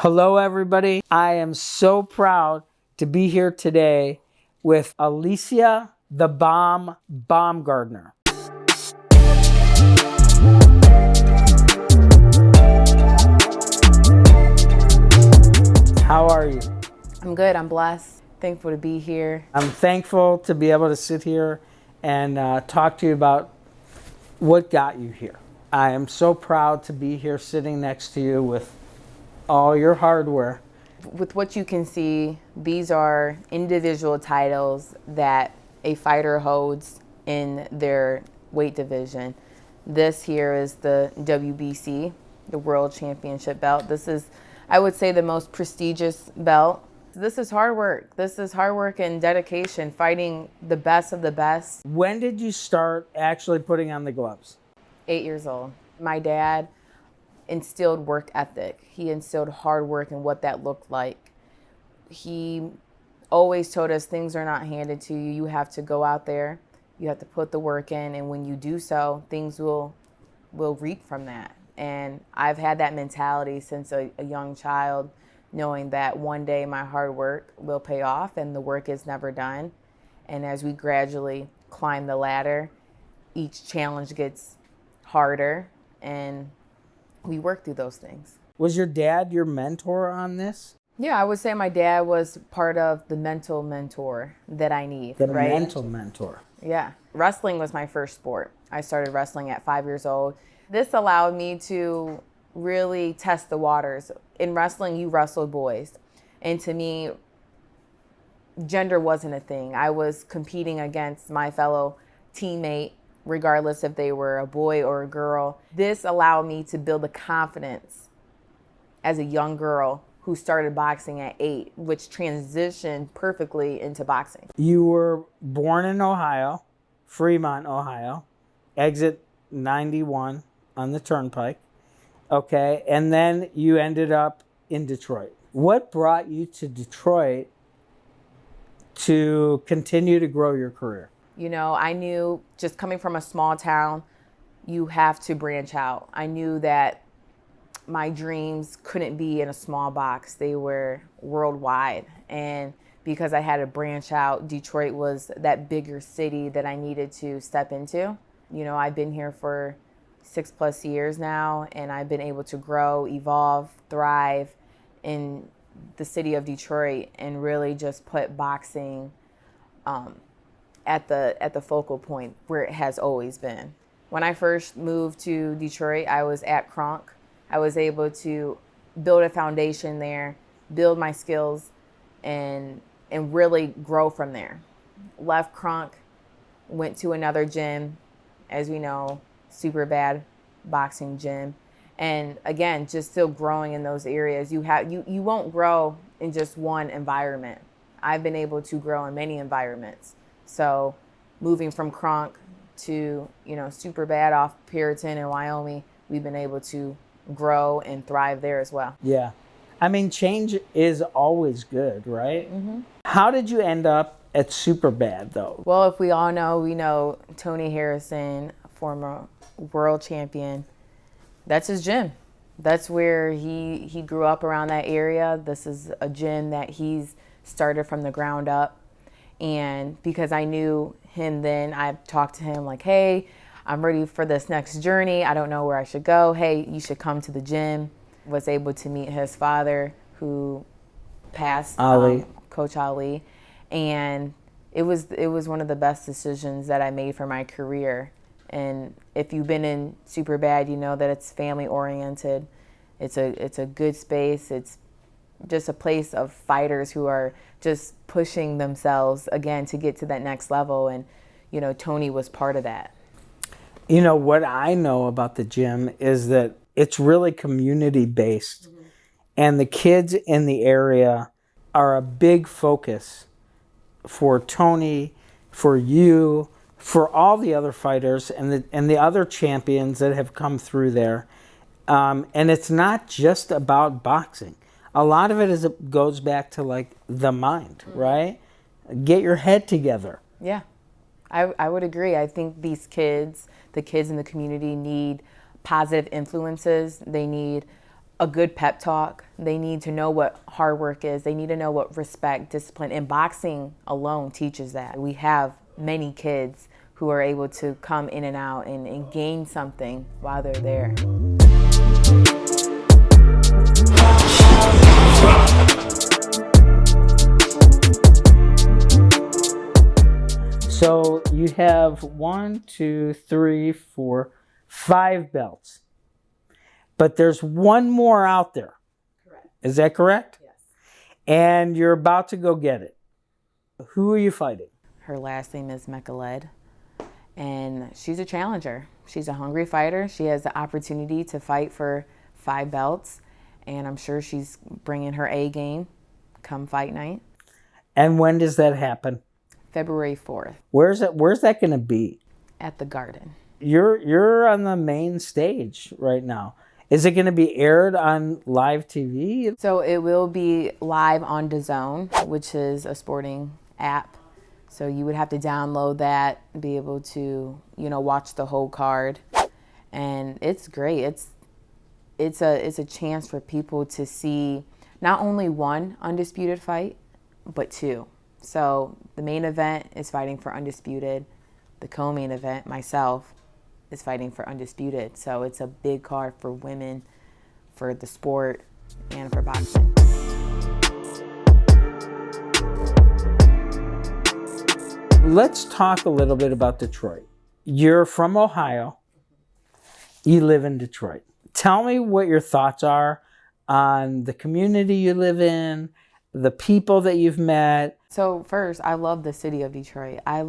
Hello, everybody. I am so proud to be here today with Alycia the Baumgardner. How are you? I'm good. I'm blessed. Thankful to be here. I'm thankful to be able to sit here and talk to you about what got you here. I am so proud to be here sitting next to you with all your hardware. With what you can see, these are individual titles that a fighter holds in their weight division. This here is the WBC, the World Championship belt. This is, I would say, the most prestigious belt. This is hard work. This is hard work and dedication, fighting the best of the best. When did you start actually putting on the gloves? 8 years old. My dad instilled work ethic. He instilled hard work and what that looked like. He always told us things are not handed to you. You have to go out there. You have to put the work in, and when you do so, things will reap from that. And I've had that mentality since a young child, knowing that one day my hard work will pay off and the work is never done. And as we gradually climb the ladder, each challenge gets harder, and we work through those things. Was your dad your mentor on this? Yeah, I would say my dad was part of the mental mentor that I need. The right? mental mentor. Yeah. Wrestling was my first sport. I started wrestling at 5 years old. This allowed me to really test the waters. In wrestling, you wrestled boys. And to me, gender wasn't a thing. I was competing against my fellow teammate, regardless if they were a boy or a girl. This allowed me to build the confidence as a young girl who started boxing at 8, which transitioned perfectly into boxing. You were born in Ohio, Fremont, Ohio, exit 91 on the turnpike. Okay, and then you ended up in Detroit. What brought you to Detroit to continue to grow your career? You know, I knew just coming from a small town, you have to branch out. I knew that my dreams couldn't be in a small box. They were worldwide. And because I had to branch out, Detroit was that bigger city that I needed to step into. You know, I've been here for 6+ years now, and I've been able to grow, evolve, thrive in the city of Detroit, and really just put boxing at the focal point where it has always been. When I first moved to Detroit, I was at Kronk. I was able to build a foundation there, build my skills, and really grow from there. Left Kronk, went to another gym, as we know, super bad boxing gym. And again, just still growing in those areas. You won't grow in just one environment. I've been able to grow in many environments. So moving from Kronk to, super bad off Puritan in Wyoming, we've been able to grow and thrive there as well. Yeah. I mean, change is always good, right? Mm-hmm. How did you end up at Superbad, though? Well, if we all know, we know Tony Harrison, former world champion. That's his gym. That's where he grew up, around that area. This is a gym that he's started from the ground up. And because I knew him then, I talked to him like, hey, I'm ready for this next journey. I don't know where I should go. Hey, you should come to the gym. Was able to meet his father, who passed, Coach Ali. And it was one of the best decisions that I made for my career. And if you've been in Superbad, you know that it's family oriented. It's a good space. It's just a place of fighters who are just pushing themselves again to get to that next level. And, Tony was part of that. What I know about the gym is that it's really community based. Mm-hmm. And the kids in the area are a big focus for Tony, for you, for all the other fighters and the other champions that have come through there. And it's not just about boxing. A lot of it goes back to like the mind, mm-hmm. right? Get your head together. Yeah, I would agree. I think the kids in the community need positive influences. They need a good pep talk. They need to know what hard work is. They need to know what respect, discipline, and boxing alone teaches that. We have many kids who are able to come in and out and gain something while they're there. So you have 1, 2, 3, 4, 5 belts. But there's one more out there. Correct. Is that correct? Yes. And you're about to go get it. Who are you fighting? Her last name is Mechaled, and she's a challenger. She's a hungry fighter. She has the opportunity to fight for 5 belts, and I'm sure she's bringing her A game come fight night. And when does that happen? February 4th. Where's that going to be? At the Garden. You're on the main stage right now. Is it going to be aired on live TV? So it will be live on DAZN, which is a sporting app. So you would have to download that, be able to, watch the whole card. And it's great. It's a chance for people to see not only one undisputed fight, but 2. So the main event is fighting for undisputed. The co-main event, myself, is fighting for undisputed. So it's a big card for women, for the sport, and for boxing. Let's talk a little bit about Detroit. You're from Ohio. You live in Detroit. Tell me what your thoughts are on the community you live in, the people that you've met. So first, I love the city of Detroit. I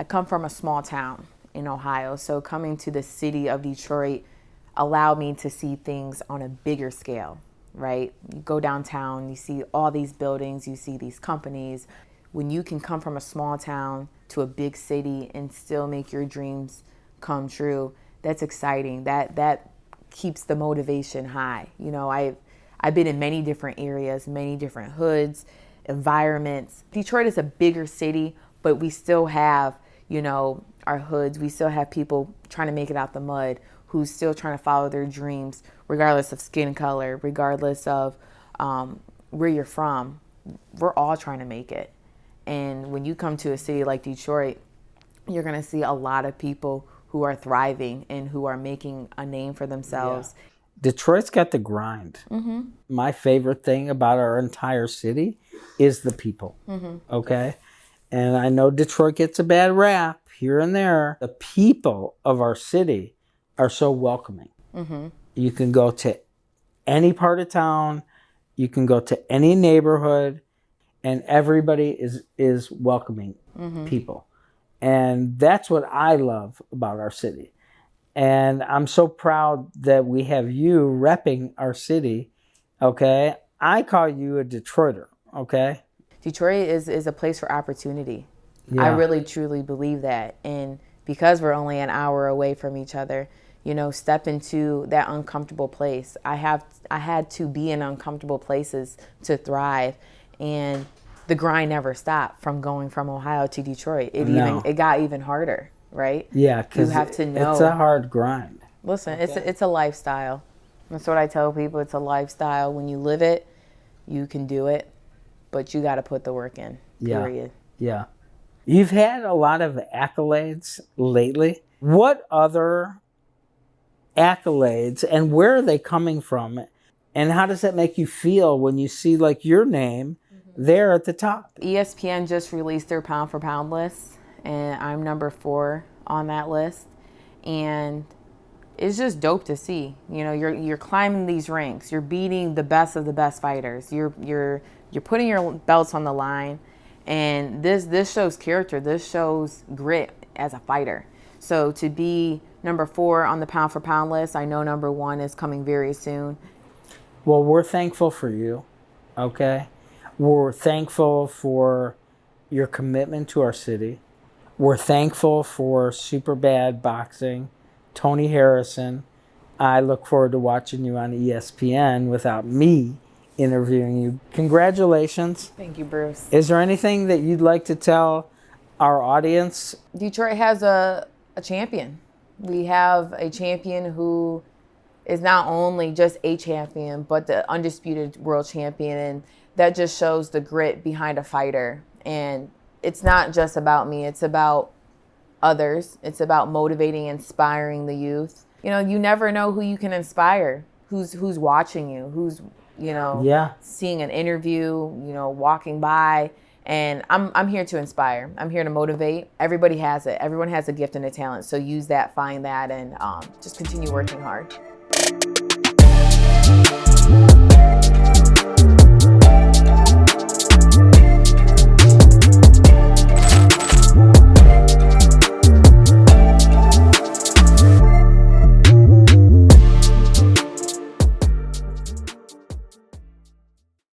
come from a small town in Ohio, so coming to the city of Detroit allowed me to see things on a bigger scale, right? You go downtown, you see all these buildings, you see these companies. When you can come from a small town to a big city and still make your dreams come true, that's exciting. That keeps the motivation high. I've been in many different areas, many different hoods, environments. Detroit is a bigger city, but we still have, our hoods. We still have people trying to make it out the mud, who's still trying to follow their dreams, regardless of skin color, regardless of where you're from. We're all trying to make it. And when you come to a city like Detroit, you're going to see a lot of people who are thriving and who are making a name for themselves. Yeah. Detroit's got the grind. Mm-hmm. My favorite thing about our entire city is the people. Mm-hmm. Okay? And I know Detroit gets a bad rap here and there. The people of our city are so welcoming. Mm-hmm. You can go to any part of town. You can go to any neighborhood. And everybody is welcoming people. And that's what I love about our city. And I'm so proud that we have you repping our city, okay? I call you a Detroiter, okay? Detroit is a place for opportunity. Yeah. I really, truly believe that. And because we're only an hour away from each other, step into that uncomfortable place. I had to be in uncomfortable places to thrive. And the grind never stopped from going from Ohio to Detroit. It got even harder, right? Yeah, because you have to know. It's a hard grind. Listen, it's a lifestyle. That's what I tell people. It's a lifestyle. When you live it, you can do it, but you got to put the work in. Period. Yeah. You've had a lot of accolades lately. What other accolades, and where are they coming from? And how does that make you feel when you see your name there at the top? ESPN just released their pound for pound list, and I'm number 4 on that list. And it's just dope to see. You're climbing these ranks. You're beating the best of the best fighters. You're putting your belts on the line, and this shows character. This shows grit as a fighter. So to be number 4 on the pound for pound list, I know number 1 is coming very soon. Well, we're thankful for you, okay? We're thankful for your commitment to our city. We're thankful for Super Bad Boxing, Tony Harrison. I look forward to watching you on ESPN without me interviewing you. Congratulations. Thank you, Bruce. Is there anything that you'd like to tell our audience? Detroit has a champion. We have a champion who is not only just a champion, but the undisputed world champion. And that just shows the grit behind a fighter. And it's not just about me, it's about others. It's about motivating, inspiring the youth. You know, you never know who you can inspire, who's watching you, who's, you know, seeing an interview, you know, walking by. And I'm here to inspire. I'm here to motivate. Everybody has it. Everyone has a gift and a talent. So use that, find that, and just continue working hard.